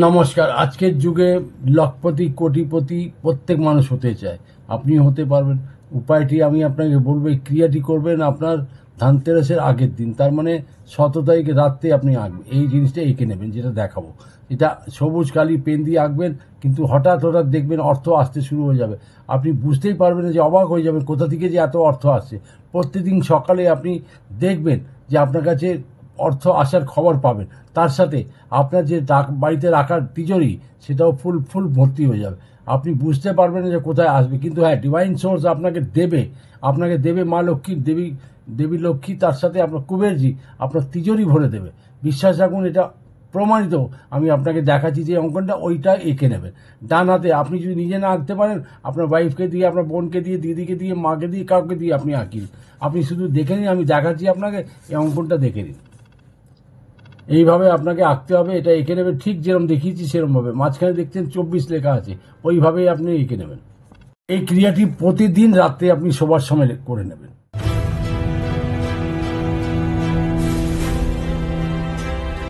নমস্কার। আজকের যুগে লখপতি কোটিপতি প্রত্যেক মানুষ হতে চায়, আপনি হতে পারবেন। উপায়টি আমি আপনাকে বলবো, এই ক্রিয়াটি করবেন আপনার ধানতেরাসের আগের দিন, তার মানে 17 তারিখে রাত্রে আপনি আঁকবেন। এই জিনিসটা এঁকে নেবেন, যেটা দেখাবো। এটা সবুজ কালি পেন দিয়ে আঁকবেন, কিন্তু হঠাৎ হঠাৎ দেখবেন অর্থ আসতে শুরু হয়ে যাবে। আপনি বুঝতেই পারবেন না, যে অবাক হয়ে যাবেন কোথা থেকে যে এত অর্থ আসছে। প্রত্যেকদিন সকালে আপনি দেখবেন যে আপনার কাছে অর্থ আসার খবর পাবেন। তার সাথে আপনার যে বাড়িতে রাখার তিজোরি, সেটাও ফুল ফুল ভর্তি হয়ে যাবে। আপনি বুঝতে পারবেন না যে কোথায় আসবে, কিন্তু হ্যাঁ, ডিভাইন সোর্স আপনাকে দেবে মা লক্ষ্মী, দেবী লক্ষ্মী, তার সাথে আপনার কুবেরজি আপনার তিজোরি ভরে দেবে। বিশ্বাস রাখুন, এটা প্রমাণিত। আমি আপনাকে দেখাচ্ছি যে অঙ্কনটা, ওইটা এঁকে নেবেন ডান হাতে। আপনি যদি নিজে না আঁকতে পারেন, আপনার ওয়াইফকে দিয়ে, আপনার বোনকে দিয়ে, দিদিকে দিয়ে, মাকে দিয়ে, কাউকে দিয়ে আপনি আঁকিন। আপনি শুধু দেখে নিন, আমি দেখাচ্ছি আপনাকে, এই অঙ্কনটা দেখে নিন। এইভাবে আপনাকে আঁকতে হবে। এটা এঁকে নেবেন ঠিক যেরকম দেখিয়েছি সেরকমভাবে। মাঝখানে দেখছেন 24 লেখা আছে, ওইভাবেই আপনি এঁকে নেবেন। এই ক্রিয়াটি প্রতিদিন রাত্রে আপনি শোবার সময় করে নেবেন।